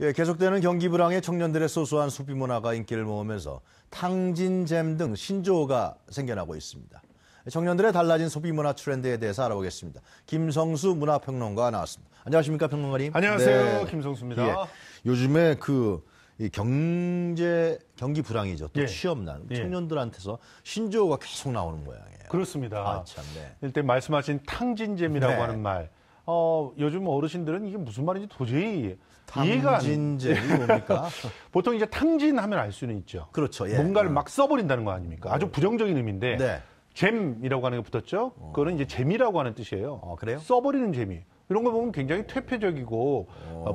예, 계속되는 경기 불황에 청년들의 소소한 소비 문화가 인기를 모으면서 탕진잼 등 신조어가 생겨나고 있습니다. 청년들의 달라진 소비 문화 트렌드에 대해서 알아보겠습니다. 김성수 문화평론가 나왔습니다. 안녕하십니까, 평론가님? 안녕하세요, 네. 김성수입니다. 예, 요즘에 이 경기 불황이죠. 또 예. 취업난 예. 청년들한테서 신조어가 계속 나오는 모양이에요. 그렇습니다. 아, 참, 네. 일단 말씀하신 탕진잼이라고 네. 하는 말. 요즘 어르신들은 이게 무슨 말인지 도저히 이해가 안 탕진잼이 뭡니까? 보통 이제 탕진하면 알 수는 있죠. 그렇죠. 예. 뭔가를 막 써버린다는 거 아닙니까? 아주 부정적인 의미인데 네. 잼이라고 하는 게 붙었죠. 그거는 이제 재미라고 하는 뜻이에요. 그래요? 써버리는 재미. 이런 거 보면 굉장히 퇴폐적이고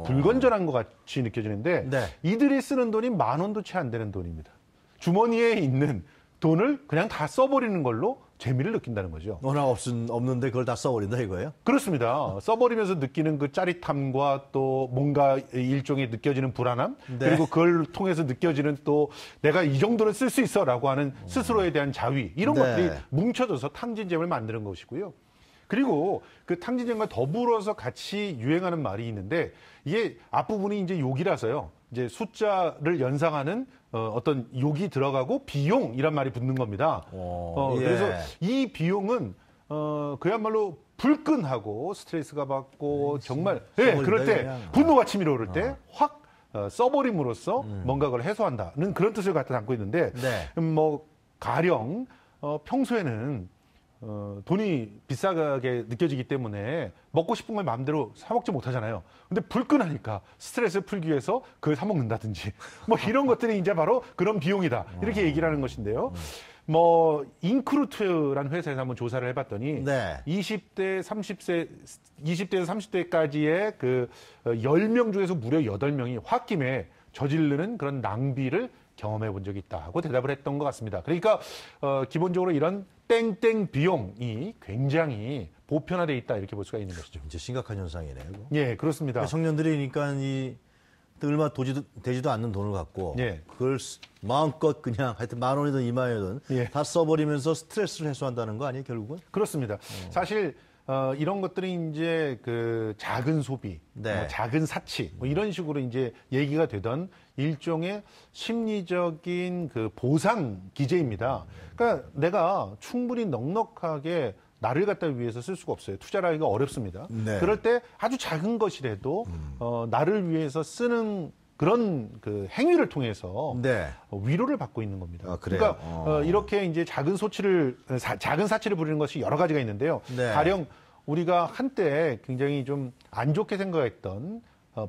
불건전한 것 같이 느껴지는데 네. 이들이 쓰는 돈이 10,000원도 채 안 되는 돈입니다. 주머니에 있는 돈을 그냥 다 써버리는 걸로 재미를 느낀다는 거죠. 워낙 없는데 그걸 다 써버린다 이거예요? 그렇습니다. 써버리면서 느끼는 그 짜릿함과 또 뭔가 일종의 느껴지는 불안함, 네. 그리고 그걸 통해서 느껴지는 또 내가 이 정도는 쓸 수 있어라고 하는 스스로에 대한 자위, 이런 네. 것들이 뭉쳐져서 탕진잼을 만드는 것이고요. 그리고 그 탕진잼과 더불어서 같이 유행하는 말이 있는데 이게 앞부분이 이제 욕이라서요. 이제 숫자를 연상하는 어떤 욕이 들어가고 비용이란 말이 붙는 겁니다. 예. 그래서 이 비용은 그야말로 불끈하고 스트레스가 받고 정말 그럴 때 그냥. 분노가 치밀어오를 때 확 써버림으로써 뭔가 그걸 해소한다는 그런 뜻을 갖다 담고 있는데 네. 뭐 가령 평소에는 돈이 비싸게 느껴지기 때문에 먹고 싶은 걸 마음대로 사 먹지 못하잖아요. 근데 불끈하니까 스트레스를 풀기 위해서 그걸 사 먹는다든지 뭐 이런 것들이 이제 바로 그런 비용이다. 이렇게 얘기를 하는 것인데요. 뭐 인크루트라는 회사에서 한번 조사를 해봤더니 네. 20대, 30세, 20대에서 30대까지의 그 10명 중에서 무려 8명이 홧김에 저지르는 그런 낭비를 경험해 본 적이 있다고 대답을 했던 것 같습니다. 그러니까 기본적으로 이런 땡땡 비용이 굉장히 보편화되어 있다 이렇게 볼 수가 있는 것이죠. 이제 심각한 현상이네요. 이거. 예, 그렇습니다. 청년들이니까 얼마 되지도 않는 돈을 갖고 예. 그걸 마음껏 그냥 하여튼 10,000원이든 20,000원이든 예. 다 써버리면서 스트레스를 해소한다는 거 아니에요, 결국은? 그렇습니다. 사실 이런 것들이 이제 그 작은 소비, 네. 뭐 작은 사치, 뭐 이런 식으로 이제 얘기가 되던 일종의 심리적인 그 보상 기제입니다. 그러니까 내가 충분히 넉넉하게 나를 갖다 위해서 쓸 수가 없어요. 투자를 하기가 어렵습니다. 네. 그럴 때 아주 작은 것이라도 나를 위해서 쓰는 그런 그 행위를 통해서 네. 위로를 받고 있는 겁니다. 아, 그래요? 그러니까 이렇게 이제 작은 사치를 부리는 것이 여러 가지가 있는데요. 네. 가령 우리가 한때 굉장히 좀 안 좋게 생각했던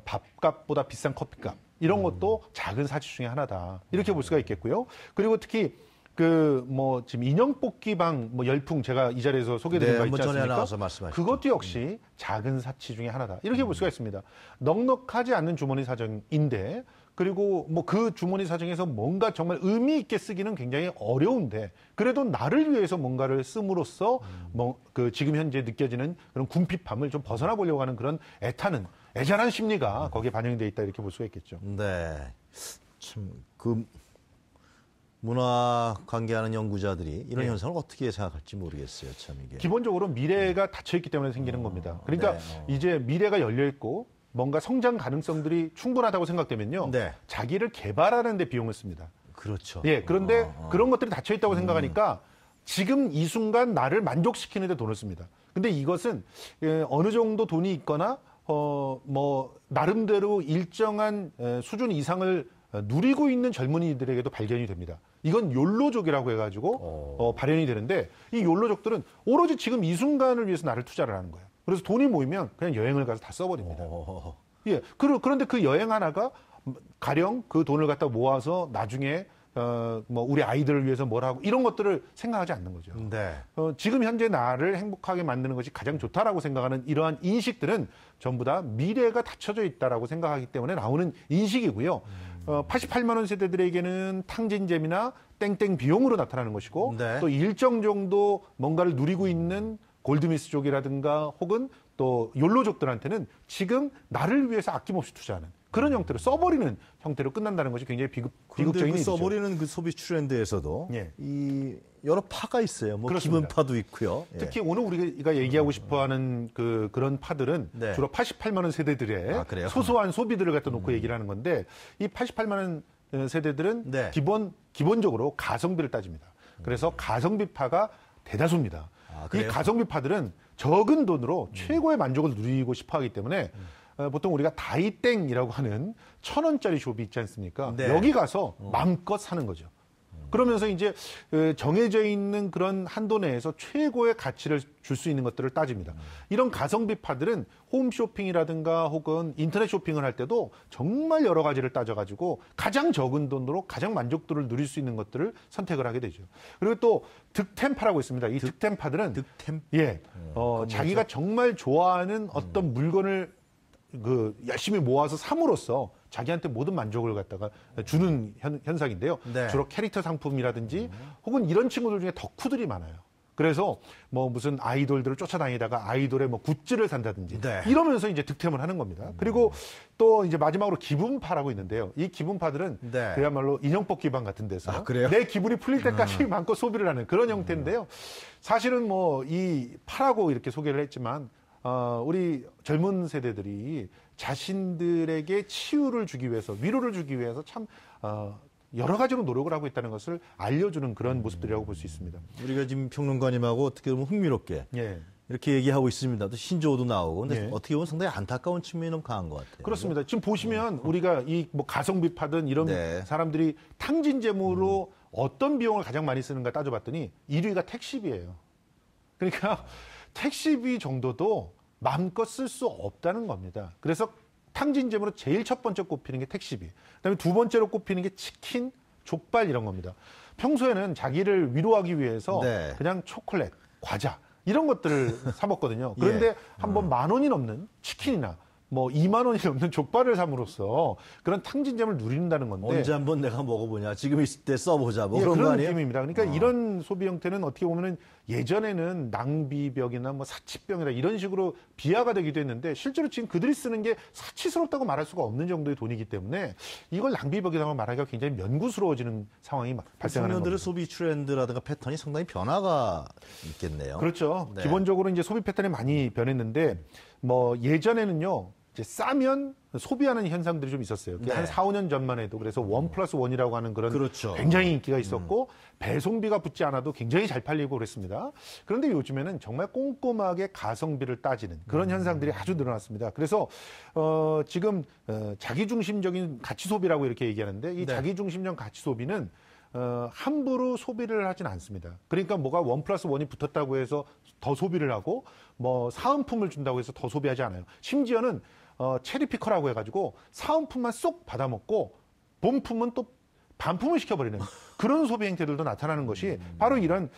밥값보다 비싼 커피값 이런 것도 작은 사치 중에 하나다. 이렇게 볼 수가 있겠고요. 그리고 특히 지금 인형 뽑기방 열풍 제가 이 자리에서 소개드린 바 있지 전에 않습니까? 나와서 말씀하셨죠. 그것도 역시 작은 사치 중에 하나다. 이렇게 볼 수가 있습니다. 넉넉하지 않는 주머니 사정인데 그리고 그 주머니 사정에서 뭔가 정말 의미 있게 쓰기는 굉장히 어려운데 그래도 나를 위해서 뭔가를 씀으로써 지금 현재 느껴지는 그런 궁핍함을 좀 벗어나 보려고 하는 그런 애잔한 심리가 거기에 반영되어 있다 이렇게 볼 수가 있겠죠. 네. 참, 문화 관계하는 연구자들이 이런 현상을 어떻게 생각할지 모르겠어요, 참 이게. 기본적으로 미래가 닫혀있기 때문에 생기는 겁니다. 그러니까 이제 미래가 열려있고 뭔가 성장 가능성들이 충분하다고 생각되면요. 네. 자기를 개발하는 데 비용을 씁니다. 그렇죠. 예, 그런데 그런 것들이 닫혀있다고 생각하니까 지금 이 순간 나를 만족시키는 데 돈을 씁니다. 근데 이것은 어느 정도 돈이 있거나 나름대로 일정한 수준 이상을 누리고 있는 젊은이들에게도 발견이 됩니다. 이건 욜로족이라고 해가지고 발현이 되는데 이 욜로족들은 오로지 지금 이 순간을 위해서 나를 투자를 하는 거예요. 그래서 돈이 모이면 그냥 여행을 가서 다 써버립니다. 예, 그런데 그 여행 하나가 가령 그 돈을 갖다 모아서 나중에 우리 아이들을 위해서 뭘 하고 이런 것들을 생각하지 않는 거죠. 네. 지금 현재 나를 행복하게 만드는 것이 가장 좋다라고 생각하는 이러한 인식들은 전부 다 미래가 닫혀져 있다라고 생각하기 때문에 나오는 인식이고요. 88만 원 세대들에게는 탕진잼이나 땡땡 비용으로 나타나는 것이고 네. 또 일정 정도 뭔가를 누리고 있는 골드미스족이라든가 혹은 또 욜로족들한테는 지금 나를 위해서 아낌없이 투자하는 그런 형태로 써버리는 형태로 끝난다는 것이 굉장히 비극적인 그런데 그 일이죠. 써버리는 그 소비 트렌드에서도 예. 이 여러 파가 있어요. 뭐 그렇습니다. 기본파도 있고요. 예. 특히 오늘 우리가 얘기하고 싶어하는 그런 파들은 네. 주로 88만 원 세대들의 아, 그래요? 소소한 소비들을 갖다 놓고 얘기를 하는 건데 이 88만 원 세대들은 네. 기본적으로 가성비를 따집니다. 그래서 가성비파가 대다수입니다. 아, 이 그래요? 가성비파들은 적은 돈으로 최고의 만족을 누리고 싶어하기 때문에 보통 우리가 다이땡이라고 하는 1,000원짜리 숍이 있지 않습니까? 네. 여기 가서 마음껏 사는 거죠. 그러면서 이제 정해져 있는 그런 한도 내에서 최고의 가치를 줄 수 있는 것들을 따집니다. 이런 가성비파들은 홈쇼핑이라든가 혹은 인터넷 쇼핑을 할 때도 정말 여러 가지를 따져가지고 가장 적은 돈으로 가장 만족도를 누릴 수 있는 것들을 선택을 하게 되죠. 그리고 또 득템파라고 있습니다. 이 득템파들은 득템? 예, 자기가 정말 좋아하는 어떤 물건을 열심히 모아서 삼으로써 자기한테 모든 만족을 갖다가 주는 현상인데요. 네. 주로 캐릭터 상품이라든지 혹은 이런 친구들 중에 덕후들이 많아요. 그래서 뭐 무슨 아이돌들을 쫓아다니다가 아이돌의 뭐 굿즈를 산다든지 네. 이러면서 이제 득템을 하는 겁니다. 그리고 또 이제 마지막으로 기분파라고 있는데요. 이 기분파들은 네. 그야말로 인형 뽑기 방 같은 데서 아, 그래요? 내 기분이 풀릴 때까지 마음껏 소비를 하는 그런 형태인데요. 사실은 뭐 이 파라고 이렇게 소개를 했지만 우리 젊은 세대들이 자신들에게 치유를 주기 위해서, 위로를 주기 위해서 참 여러 가지로 노력을 하고 있다는 것을 알려주는 그런 모습들이라고 볼 수 있습니다. 우리가 지금 평론가님하고 어떻게 보면 흥미롭게 예. 이렇게 얘기하고 있습니다. 또 신조어도 나오고. 근데 예. 어떻게 보면 상당히 안타까운 측면이 너무 강한 것 같아요. 그렇습니다. 지금 보시면 우리가 이 뭐 가성비파든 이런 네. 사람들이 탕진제무로 어떤 비용을 가장 많이 쓰는가 따져봤더니 1위가 택시비예요. 그러니까 택시비 정도도 마음껏 쓸 수 없다는 겁니다. 그래서 탕진제무로 제일 첫 번째 꼽히는 게 택시비. 그다음에 두 번째로 꼽히는 게 치킨, 족발 이런 겁니다. 평소에는 자기를 위로하기 위해서 네. 그냥 초콜릿, 과자 이런 것들을 사 먹거든요. 그런데 예. 한번 10,000원이 넘는 치킨이나 뭐 20,000원이 넘는 족발을 삼으로써 그런 탕진잼을 누린다는 건데 언제 한번 내가 먹어보냐. 지금 있을 때 써보자. 뭐 예, 그런 거 그런 아니에요? 느낌입니다. 그러니까 이런 소비 형태는 어떻게 보면은 예전에는 낭비벽이나 뭐 사치병이라 이런 식으로 비하가 되기도 했는데 실제로 지금 그들이 쓰는 게 사치스럽다고 말할 수가 없는 정도의 돈이기 때문에 이걸 낭비벽이라고 말하기가 굉장히 면구스러워지는 상황이 발생하는 청년들의 겁니다. 소비 트렌드라든가 패턴이 상당히 변화가 있겠네요. 그렇죠. 네. 기본적으로 이제 소비 패턴이 많이 변했는데 뭐 예전에는요. 이제 싸면 소비하는 현상들이 좀 있었어요. 네. 한 4, 5년 전만 해도 그래서 1+1이라고 하는 그런 그렇죠. 굉장히 인기가 있었고 배송비가 붙지 않아도 굉장히 잘 팔리고 그랬습니다. 그런데 요즘에는 정말 꼼꼼하게 가성비를 따지는 그런 현상들이 아주 늘어났습니다. 그래서 지금 자기중심적인 가치 소비라고 이렇게 얘기하는데 이 네. 자기중심적 가치 소비는 함부로 소비를 하진 않습니다. 그러니까 뭐가 1+1이 붙었다고 해서 더 소비를 하고 뭐 사은품을 준다고 해서 더 소비하지 않아요. 심지어는 체리피커라고 해가지고 사은품만 쏙 받아먹고 본품은 또 반품을 시켜버리는 그런 소비 행태들도 나타나는 것이 바로 이런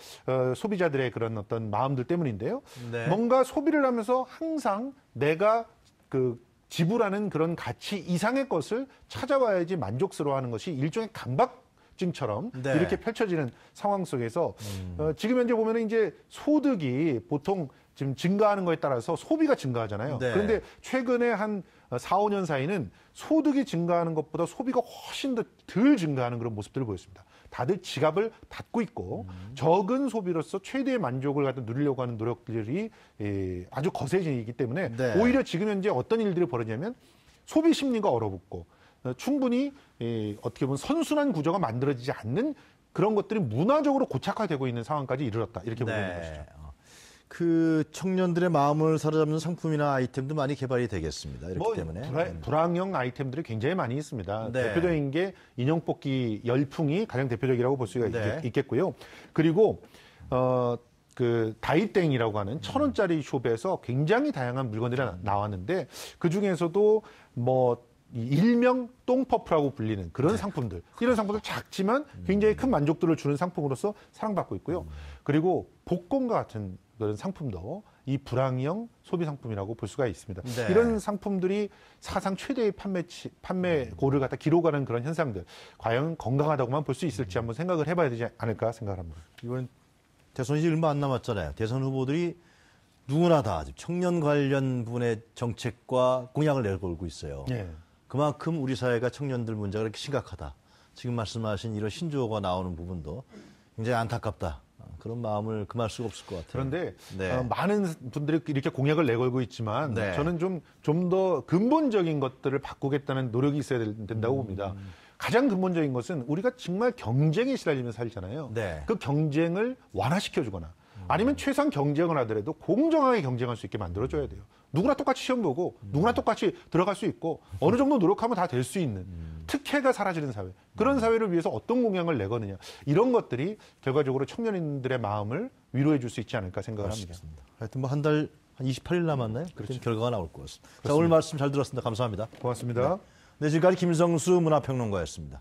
소비자들의 그런 어떤 마음들 때문인데요. 네. 뭔가 소비를 하면서 항상 내가 지불하는 그런 가치 이상의 것을 찾아와야지 만족스러워하는 것이 일종의 강박증처럼 네. 이렇게 펼쳐지는 상황 속에서 지금 현재 보면은 이제 소득이 보통 지금 증가하는 거에 따라서 소비가 증가하잖아요. 네. 그런데 최근에 한 4, 5년 사이는 소득이 증가하는 것보다 소비가 훨씬 더 덜 증가하는 그런 모습들을 보였습니다. 다들 지갑을 닫고 있고 적은 소비로서 최대의 만족을 갖다 누리려고 하는 노력들이 아주 거세지기 때문에 네. 오히려 지금 현재 어떤 일들이 벌어지냐면 소비 심리가 얼어붙고 충분히 어떻게 보면 선순환 구조가 만들어지지 않는 그런 것들이 문화적으로 고착화되고 있는 상황까지 이르렀다. 이렇게 보는 것이죠. 그 청년들의 마음을 사로잡는 상품이나 아이템도 많이 개발이 되겠습니다. 이렇기 뭐 때문에. 불황형 아이템들이 굉장히 많이 있습니다. 네. 대표적인 게 인형 뽑기 열풍이 가장 대표적이라고 볼 수가 네. 있겠고요. 그리고 그 다이땡이라고 하는 1,000원짜리 숍에서 굉장히 다양한 물건들이 나왔는데 그 중에서도 뭐 일명 똥퍼프라고 불리는 그런 상품들, 이런 상품들 작지만 굉장히 큰 만족도를 주는 상품으로서 사랑받고 있고요. 그리고 복권과 같은 그런 상품도 이 불황형 소비 상품이라고 볼 수가 있습니다. 네. 이런 상품들이 사상 최대의 판매고를 갖다 기록하는 그런 현상들, 과연 건강하다고만 볼 수 있을지 한번 생각을 해봐야 되지 않을까 생각합니다. 이번 대선이 얼마 안 남았잖아요. 대선 후보들이 누구나 다 청년 관련 부분의 정책과 공약을 내걸고 있어요. 예. 그만큼 우리 사회가 청년들 문제가 그렇게 심각하다. 지금 말씀하신 이런 신조어가 나오는 부분도 굉장히 안타깝다. 그런 마음을 금할 수가 없을 것 같아요. 그런데 네. 많은 분들이 이렇게 공약을 내걸고 있지만 네. 저는 좀 더 근본적인 것들을 바꾸겠다는 노력이 있어야 된다고 봅니다. 가장 근본적인 것은 우리가 정말 경쟁에 시달리면서 살잖아요. 네. 그 경쟁을 완화시켜주거나 아니면 최소한 경쟁을 하더라도 공정하게 경쟁할 수 있게 만들어줘야 돼요. 누구나 똑같이 시험 보고 누구나 똑같이 들어갈 수 있고 어느 정도 노력하면 다 될 수 있는 특혜가 사라지는 사회. 그런 사회를 위해서 어떤 공약을 내거느냐. 이런 것들이 결과적으로 청년인들의 마음을 위로해 줄 수 있지 않을까 생각을 합니다. 하여튼 뭐 한 28일 남았나요? 그렇죠. 결과가 나올 것 같습니다. 자, 오늘 말씀 잘 들었습니다. 감사합니다. 고맙습니다. 네, 지금까지 김성수 문화평론가였습니다.